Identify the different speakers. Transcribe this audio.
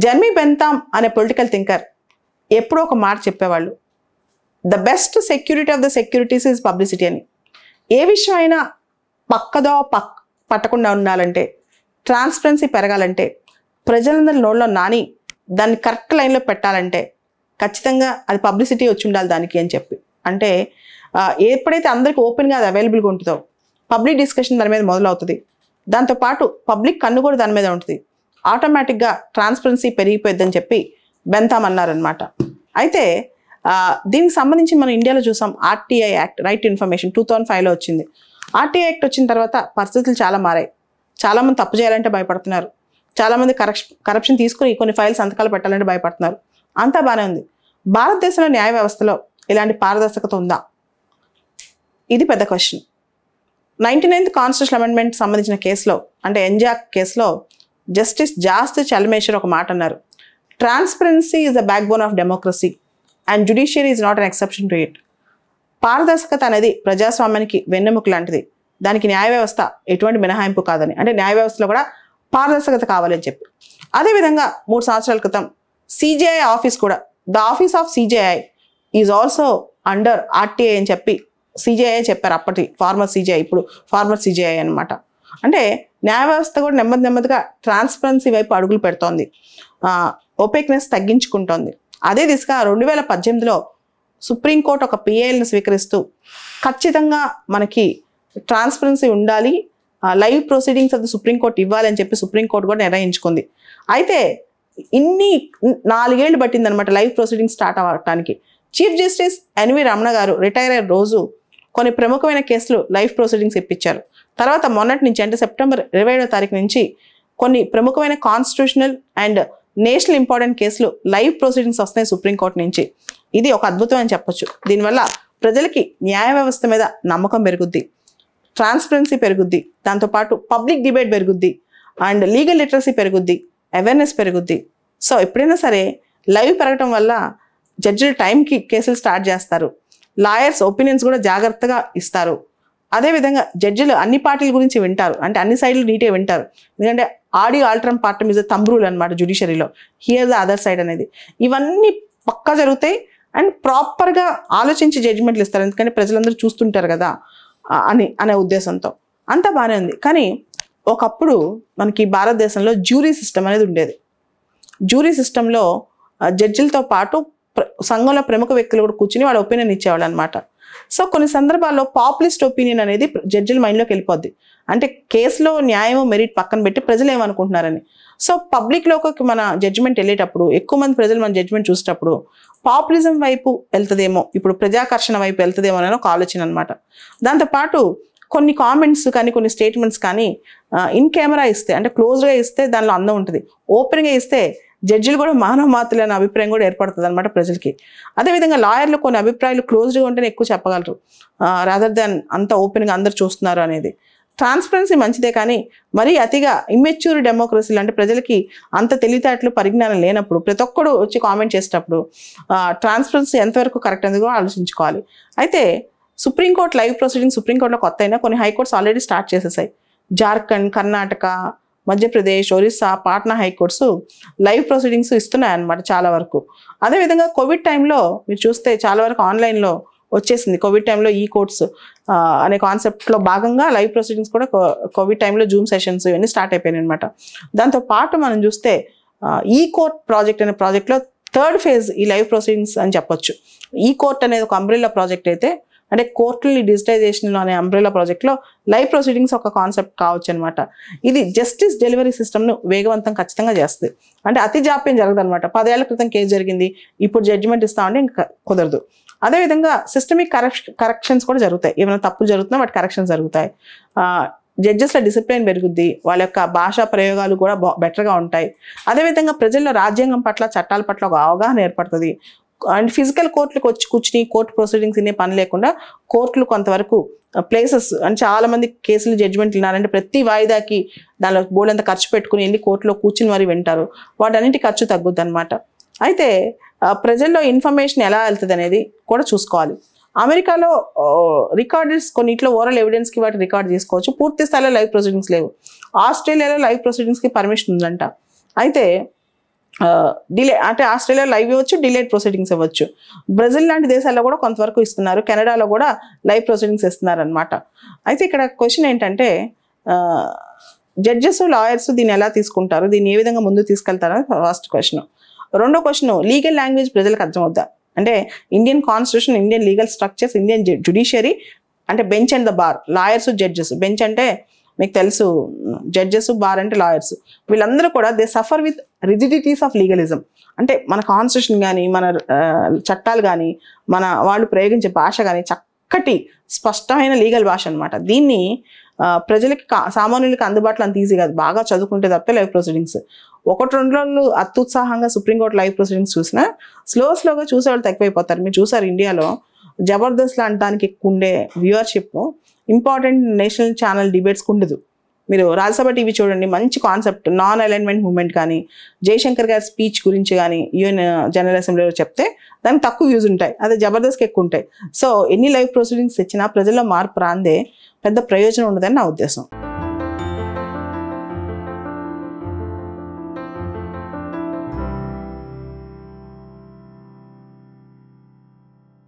Speaker 1: Jeremy బెంథామ్ అనే political thinker ఎప్పుడో ఒక మాట చెప్పేవాళ్ళు, the best security of the securities is publicity అని. ఏ విషయం అయినా పట్టకుండా ఉండాలంటే, ట్రాన్స్పరెన్సీ పెరగాలంటే, ప్రజలందరి నోళ్ళలో నాని దాన్ని కరెక్ట్ లైన్లో పెట్టాలంటే ఖచ్చితంగా అది పబ్లిసిటీ వచ్చి ఉండాలి దానికి అని చెప్పి. అంటే ఎప్పుడైతే అందరికీ ఓపెన్గా అది అవైలబుల్గా ఉంటుందో పబ్లిక్ డిస్కషన్ దాని మీద మొదలవుతుంది. దాంతోపాటు పబ్లిక్ కన్ను కూడా దాని మీద ఉంటుంది. ఆటోమేటిక్గా ట్రాన్స్పరెన్సీ పెరిగిపోద్దని చెప్పి బెంథామ్ అన్నారనమాట. అయితే దీనికి సంబంధించి మనం ఇండియాలో చూసాం, RTI act, right to information 2005లో వచ్చింది. ఆర్టీఐ యాక్ట్ వచ్చిన తర్వాత పరిస్థితులు చాలా మారాయి. చాలామంది తప్పు చేయాలంటే భయపడుతున్నారు. చాలామంది కరప్షన్ తీసుకుని కొన్ని ఫైల్స్ సంతకాలు పెట్టాలంటే భయపడుతున్నారు. అంతా బాగానే ఉంది. భారతదేశంలో న్యాయ వ్యవస్థలో ఇలాంటి పారదర్శకత ఉందా? ఇది పెద్ద క్వశ్చన్. 99th కాన్స్టిట్యూషన్ అమెండ్మెంట్ సంబంధించిన కేసులో, అంటే ఎంజాక్ కేసులో జస్టిస్ జాస్తి చలమేశ్వర్ ఒక మాట అన్నారు, transparency is the back bone of democracy and judiciary is not an exception to it. పారదర్శకత అనేది ప్రజాస్వామ్యానికి వెన్నెముక లాంటిది, దానికి న్యాయ వ్యవస్థ ఎటువంటి మినహాయింపు కాదని, అంటే న్యాయ వ్యవస్థలో కూడా పారదర్శకత కావాలని చెప్పి. అదేవిధంగా 3 సంవత్సరాల క్రితం సిజేఐ ఆఫీస్ కూడా, the office of CJI is also under RTI అని చెప్పి సిజేఐ చెప్పారు. అప్పటి ఫార్మర్ సిజేఐ, ఇప్పుడు ఫార్మర్ సిజేఐ అనమాట. అంటే న్యాయ వ్యవస్థ కూడా నెమ్మదిగా ట్రాన్స్పరెన్సీ వైపు అడుగులు పెడుతోంది, ఓపెక్నెస్ తగ్గించుకుంటోంది. అదే దిశగా 2018లో సుప్రీంకోర్టు ఒక పిఏఎల్ని స్వీకరిస్తూ ఖచ్చితంగా మనకి ట్రాన్స్పరెన్సీ ఉండాలి, live proceedings of the supreme court ఇవ్వాలి అని చెప్పి సుప్రీంకోర్టు కూడా నిర్ణయించుకుంది. అయితే 4 ఏళ్ళు పట్టిందనమాట లైవ్ ప్రొసీడింగ్స్ స్టార్ట్ అవ్వటానికి. చీఫ్ జస్టిస్ ఎన్వి రమణ గారు రిటైర్ అయ్యే రోజు కొన్ని ప్రముఖమైన కేసులు లైవ్ ప్రొసీడింగ్స్ ఇప్పించారు. తర్వాత మొన్నటి నుంచి, అంటే సెప్టెంబర్ 27వ తారీఖు నుంచి కొన్ని ప్రముఖమైన కాన్స్టిట్యూషనల్ అండ్ నేషనల్ ఇంపార్టెంట్ కేసులు లైవ్ ప్రొసీడింగ్స్ వస్తున్నాయి సుప్రీంకోర్టు నుంచి. ఇది ఒక అద్భుతం అని చెప్పొచ్చు. దీనివల్ల ప్రజలకి న్యాయ వ్యవస్థ మీద నమ్మకం పెరుగుద్ది, ట్రాన్స్పరెన్సీ పెరుగుద్ది, దాంతోపాటు పబ్లిక్ డిబేట్ పెరుగుద్ది, అండ్ లీగల్ లిటరసీ పెరుగుద్ది, అవేర్నెస్ పెరుగుద్ది. సో ఎప్పుడైనా సరే లైవ్ పెరగటం వల్ల జడ్జిలు టైంకి కేసులు స్టార్ట్ చేస్తారు, లాయర్స్ ఒపీనియన్స్ కూడా జాగ్రత్తగా ఇస్తారు. అదేవిధంగా జడ్జిలు అన్ని పార్టీల గురించి వింటారు, అంటే అన్ని సైడ్లు నీట్గా వింటారు. ఎందుకంటే audi alteram partem is thumb rule అనమాట జుడిషియరీలో, హియర్ ద అదర్ సైడ్ అనేది. ఇవన్నీ పక్కా జరుగుతాయి అండ్ ప్రాపర్గా ఆలోచించి జడ్జిమెంట్లు ఇస్తారు, ఎందుకంటే ప్రజలందరూ చూస్తుంటారు కదా అనే ఉద్దేశంతో. అంతా బాగానే ఉంది. కానీ ఒకప్పుడు మనకి భారతదేశంలో జ్యూరీ సిస్టమ్ అనేది ఉండేది. జ్యూరీ సిస్టంలో జడ్జిలతో పాటు సంఘంలో ప్రముఖ వ్యక్తులు కూడా కూర్చుని వాళ్ళ ఒపీనియన్ ఇచ్చేవాళ్ళు అనమాట. సో కొన్ని సందర్భాల్లో పాపులిస్ట్ ఒపీనియన్ అనేది జడ్జిల మైండ్లోకి వెళ్ళిపోద్ది. అంటే కేసులో న్యాయం మెరిట్ పక్కన పెట్టి ప్రజలు ఏమనుకుంటున్నారని. సో పబ్లిక్లోకి మన జడ్జిమెంట్ వెళ్ళేటప్పుడు, ఎక్కువ మంది ప్రజలు మన జడ్జిమెంట్ చూసేటప్పుడు పాపులిజం వైపు వెళ్తుందేమో, ఇప్పుడు ప్రజాకర్షణ వైపు వెళ్తుందేమో అని ఒక ఆలోచన అనమాట. దాంతోపాటు కొన్ని కామెంట్స్ కానీ కొన్ని స్టేట్మెంట్స్ కానీ ఇన్ కెమెరా ఇస్తే, అంటే క్లోజ్గా ఇస్తే దానిలో అందం ఉంటుంది, ఓపెన్గా ఇస్తే జడ్జిలు కూడా మానవ మాత్రలు అనే అభిప్రాయం కూడా ఏర్పడుతుంది అనమాట ప్రజలకి. అదేవిధంగా లాయర్లు కొన్ని అభిప్రాయాలు క్లోజ్డ్గా ఉంటేనే ఎక్కువ చెప్పగలరు, రాదర్ దాన్ అంత ఓపెన్గా అందరు చూస్తున్నారు అనేది. ట్రాన్స్పరెన్సీ మంచిదే, కానీ మరీ అతిగా ఇమ్మెచ్యూర్ డెమోక్రసీలు, అంటే ప్రజలకి అంత తెలివితేటలు పరిజ్ఞానం లేనప్పుడు ప్రతి ఒక్కడు వచ్చి కామెంట్ చేసేటప్పుడు ట్రాన్స్పరెన్సీ ఎంతవరకు కరెక్ట్ అనేది కూడా ఆలోచించుకోవాలి. అయితే సుప్రీంకోర్టు లైవ్ ప్రొసీడింగ్స్ సుప్రీంకోర్టులో కొత్త అయినా కొన్ని హైకోర్ట్స్ ఆల్రెడీ స్టార్ట్ చేసేసాయి. Jharkhand, Karnataka, Madhya Pradesh, Orissa, Patna high courts live proceedings ఇస్తున్నాయి అన్నమాట చాలా వరకు. అదేవిధంగా కోవిడ్ టైంలో మీరు చూస్తే చాలా వరకు ఆన్లైన్లో వచ్చేసింది. కోవిడ్ టైంలో ఈ కోర్ట్స్ అనే కాన్సెప్ట్లో భాగంగా లైవ్ ప్రొసీడింగ్స్ కూడా కోవిడ్ టైంలో జూమ్ సెషన్స్ ఇవన్నీ స్టార్ట్ అయిపోయాయి అనమాట. దాంతోపాటు మనం చూస్తే ఈ కోర్ట్ ప్రాజెక్ట్ అనే ప్రాజెక్ట్లో 3rd ఫేజ్ ఈ లైవ్ ప్రొసీడింగ్స్ అని చెప్పొచ్చు. ఈ కోర్ట్ అనేది ఒక అంబ్రెల్లా ప్రాజెక్ట్ అయితే, అంటే కోర్టులని డిజిటైజేషన్ అనే అంబ్రెల్లా ప్రాజెక్ట్లో లైవ్ ప్రొసీడింగ్స్ ఒక కాన్సెప్ట్ కావచ్చు అనమాట. ఇది జస్టిస్ డెలివరీ సిస్టమ్ను వేగవంతం ఖచ్చితంగా చేస్తుంది. అంటే అతి జాప్యం జరగదు అనమాట. 10 ఏళ్ల క్రితం కేసు జరిగింది, ఇప్పుడు జడ్జిమెంట్ ఇస్తామంటే ఇంకా కుదరదు. అదేవిధంగా సిస్టమిక్ కరెక్షన్స్ కూడా జరుగుతాయి. ఏమైనా తప్పులు జరుగుతున్నా వాటి కరెక్షన్స్ జరుగుతాయి. జడ్జెస్ల డిసిప్లిన్ పెరుగుద్ది, వాళ్ళ యొక్క భాషా ప్రయోగాలు కూడా బెటర్గా ఉంటాయి. అదేవిధంగా ప్రజల్లో రాజ్యాంగం పట్ల, చట్టాల పట్ల ఒక అవగాహన ఏర్పడుతుంది. అండ్ ఫిజికల్ కోర్టులకు వచ్చి కూర్చుని కోర్టు ప్రొసీడింగ్స్ ఇనే పని లేకుండా కోర్టులు కొంతవరకు ప్లేసెస్, అంటే చాలా మంది కేసులు జడ్జిమెంట్లు వినారంటే ప్రతి వాయిదాకి దానిలో బోర్డంత ఖర్చు పెట్టుకుని వెళ్ళి కోర్టులో కూర్చుని మరి వింటారు. వాటన్నిటి ఖర్చు తగ్గుద్ది అనమాట. అయితే ప్రజల్లో ఇన్ఫర్మేషన్ ఎలా వెళ్తుంది అనేది కూడా చూసుకోవాలి. అమెరికాలో రికార్డర్స్ కొన్నిట్లో ఓరల్ ఎవిడెన్స్కి వాటి రికార్డ్ చేసుకోవచ్చు, పూర్తి స్థాయిలో లైవ్ ప్రొసీడింగ్స్ లేవు. ఆస్ట్రేలియాలో లైవ్ ప్రొసీడింగ్స్కి పర్మిషన్ ఉందంట. అయితే డిలే అంటే ఆస్ట్రేలియా లైవ్ ఇవ్వచ్చు, డిలేడ్ ప్రొసీడింగ్స్ ఇవ్వచ్చు. బ్రెజిల్ లాంటి దేశాల్లో కూడా కొంతవరకు ఇస్తున్నారు, కెనడాలో కూడా లైవ్ ప్రొసీడింగ్స్ ఇస్తున్నారు అనమాట. అయితే ఇక్కడ క్వశ్చన్ ఏంటంటే జడ్జెస్ లాయర్స్ దీన్ని ఎలా తీసుకుంటారు, దీన్ని ఏ విధంగా ముందుకు తీసుకెళ్తారని ఫస్ట్ క్వశ్చన్. రెండో క్వశ్చన్, లీగల్ లాంగ్వేజ్ ప్రజలకు అర్థమవుద్దా అంటే Indian constitution, Indian legal structures, Indian judiciary అంటే bench and the bar, lawyers judges. Bench అంటే మీకు తెలుసు, జడ్జెస్, బార్ అంటే లాయర్స్. వీళ్ళందరూ కూడా they suffer with rigidities of legalism. అంటే మన కాన్స్టిట్యూషన్ కానీ, మన చట్టాలు కానీ, మన వాళ్ళు ప్రయోగించే భాష కానీ చక్కటి స్పష్టమైన లీగల్ భాష అనమాట. దీన్ని ప్రజలకి సామాన్యులకి అందుబాటులో అంత ఈజీ కాదు, బాగా చదువుకుంటే తప్పితే లైవ్ ప్రొసీడింగ్స్. 1-2 రోజులు అత్యుత్సాహంగా సుప్రీంకోర్టు లైవ్ ప్రొసీడింగ్స్ చూసినా స్లోగా చూసేవాళ్ళు తక్కువైపోతారు. మీరు చూసారు ఇండియాలో జబర్దస్త్ లాంటి దానికి ఎక్కువ ఉండే వ్యూవర్షిప్ ఇంపార్టెంట్ నేషనల్ ఛానల్ డిబేట్స్కి ఉండదు. మీరు రాజ్యసభ టీవీ చూడండి, మంచి కాన్సెప్ట్ నాన్ అలైన్మెంట్ మూవ్మెంట్ కానీ, జయశంకర్ గారి స్పీచ్ గురించి కానీ యూఎన్ జనరల్ అసెంబ్లీలో చెప్తే దానికి తక్కువ వ్యూస్ ఉంటాయి, అదే జబర్దస్త్కి ఎక్కువ ఉంటాయి. సో ఎన్ని లైవ్ ప్రొసీడింగ్స్ ఇచ్చినా ప్రజల్లో మార్పు రాందే పెద్ద ప్రయోజనం ఉండదని నా ఉద్దేశం.